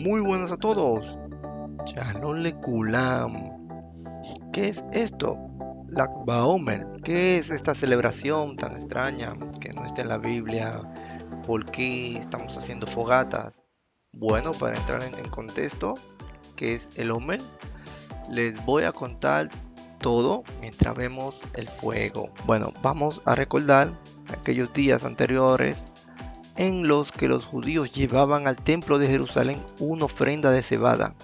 Muy buenas a todos. Shalom Lekulam. ¿Qué es esto? Lag BaOmer. ¿Qué es esta celebración tan extraña que no está en la Biblia? ¿Por qué estamos haciendo fogatas? Bueno, para entrar en contexto, ¿qué es el Omer? Les voy a contar todo mientras vemos el fuego. Bueno, vamos a recordar aquellos días anteriores en los que los judíos llevaban al templo de Jerusalén una ofrenda de cebada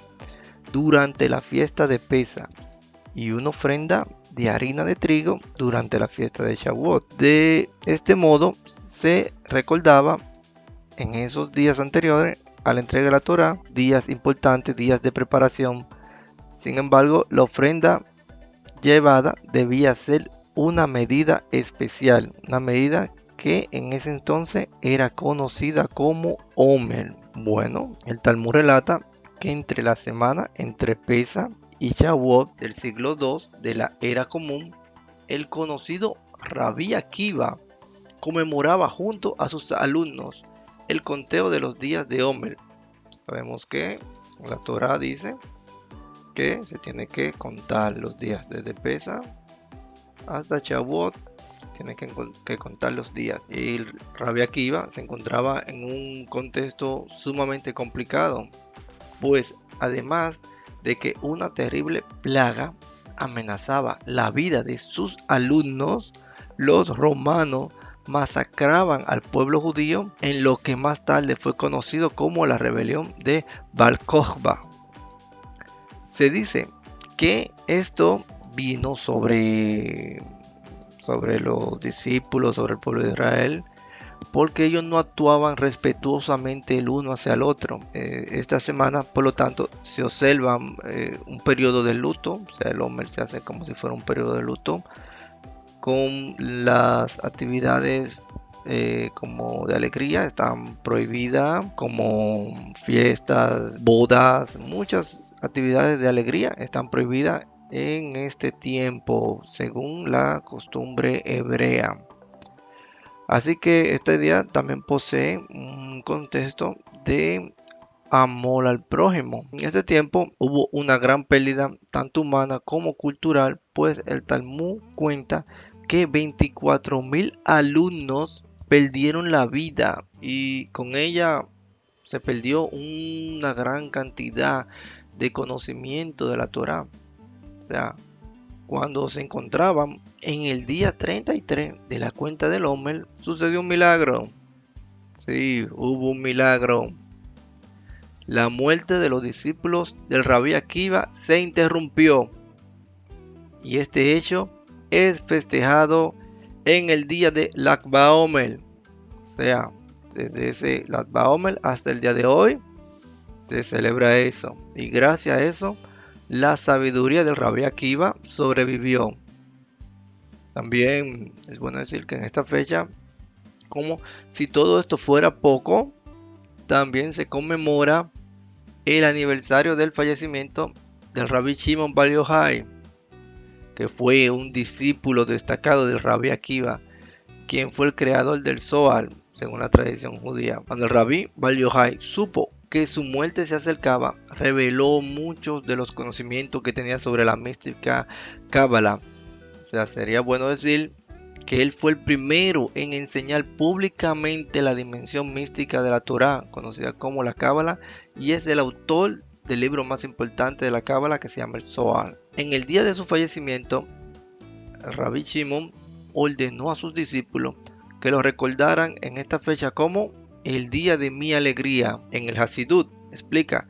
durante la fiesta de Pesa y una ofrenda de harina de trigo durante la fiesta de Shavuot. De este modo se recordaba en esos días anteriores a la entrega de la Torá, días importantes, días de preparación. Sin embargo, la ofrenda llevada debía ser una medida especial, una medida que en ese entonces era conocida como Omer. Bueno, el Talmud relata que entre la semana entre Pesa y Shavuot del siglo II de la era común, el conocido Rabí Akiva conmemoraba junto a sus alumnos el conteo de los días de Omer. Sabemos que la Torá dice que se tiene que contar los días desde Pesa hasta Shavuot, tiene que contar los días. Y Rabbi Akiva se encontraba en un contexto sumamente complicado, pues además de que una terrible plaga amenazaba la vida de sus alumnos, los romanos masacraban al pueblo judío en lo que más tarde fue conocido como la rebelión de Bar Kokhba. Se dice que esto vino sobre los discípulos, sobre el pueblo de Israel, porque ellos no actuaban respetuosamente el uno hacia el otro. Esta semana, por lo tanto, se observa un periodo de luto, o sea, el Omer se hace como si fuera un periodo de luto, con las actividades como de alegría están prohibidas, como fiestas, bodas, muchas actividades de alegría están prohibidas en este tiempo, según la costumbre hebrea. Así que este día también posee un contexto de amor al prójimo. En este tiempo hubo una gran pérdida, tanto humana como cultural, pues el Talmud cuenta que 24.000 alumnos perdieron la vida y con ella se perdió una gran cantidad de conocimiento de la Torá. O sea, cuando se encontraban en el día 33 de la cuenta del Omer, sucedió un milagro. Sí, hubo un milagro. La muerte de los discípulos del Rabí Akiva se interrumpió y este hecho es festejado en el día de Lag BaOmer. O sea, desde ese Lag BaOmer hasta el día de hoy se celebra eso. Y gracias a eso, la sabiduría del Rabí Akiva sobrevivió. También es bueno decir que en esta fecha, como si todo esto fuera poco, también se conmemora el aniversario del fallecimiento del Rabbi Shimon Bar Yochai, que fue un discípulo destacado del Rabbi Akiva, quien fue el creador del Zohar, según la tradición judía. Cuando el Rabbi Bar Yochai supo que su muerte se acercaba, reveló muchos de los conocimientos que tenía sobre la mística Cábala. O sea, sería bueno decir que él fue el primero en enseñar públicamente la dimensión mística de la Torá, conocida como la Cábala, y es el autor del libro más importante de la Cábala que se llama el Zohar. En el día de su fallecimiento, el Rabbi Shimon ordenó a sus discípulos que lo recordaran en esta fecha como el día de mi alegría. En el Hasidut explica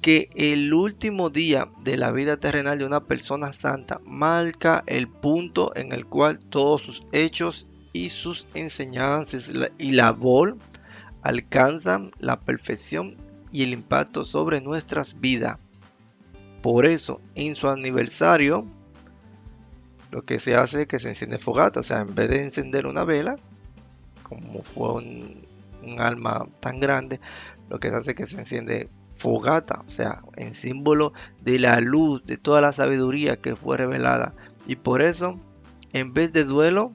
que el último día de la vida terrenal de una persona santa marca el punto en el cual todos sus hechos y sus enseñanzas y labor alcanzan la perfección y el impacto sobre nuestras vidas. Por eso, en su aniversario, lo que se hace es que se enciende fogata, o sea, en vez de encender una vela, como fue un alma tan grande, lo que se hace es que se enciende fogata, o sea, en símbolo de la luz, de toda la sabiduría que fue revelada. Y por eso, en vez de duelo,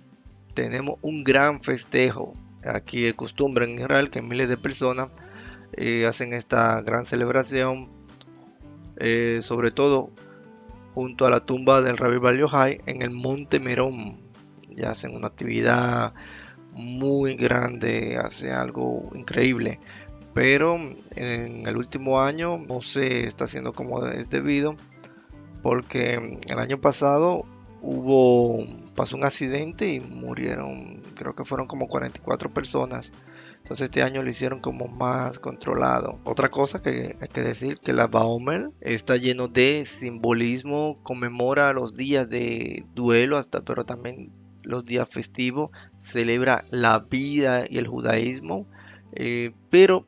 tenemos un gran festejo. Aquí es costumbre en Israel que miles de personas hacen esta gran celebración, sobre todo junto a la tumba del Rabbi Bar Yochai en el Monte Merón. Ya hacen una actividad muy grande, hace algo increíble. Pero en el último año no se está haciendo como es debido, porque el año pasado pasó un accidente y murieron, creo que fueron como 44 personas. Entonces este año lo hicieron como más controlado. Otra cosa que hay que decir, que la Baomer está lleno de simbolismo, conmemora los días de duelo hasta, pero también los días festivos, celebra la vida y el judaísmo, pero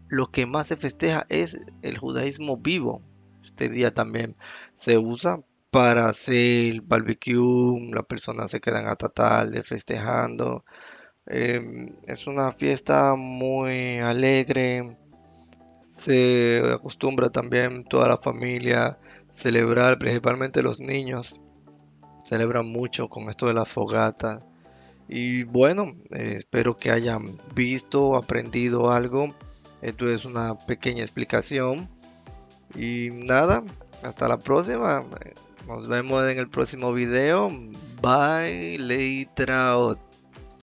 lo que más se festeja es el judaísmo vivo. Este día también se usa para hacer barbecue, las personas se quedan hasta tarde festejando. Es una fiesta muy alegre, se acostumbra también toda la familia celebrar, principalmente los niños, celebran mucho con esto de la fogata. Y bueno, espero que hayan visto, aprendido algo. Esto es una pequeña explicación. Y nada, hasta la próxima. Nos vemos en el próximo video. Bye, later out.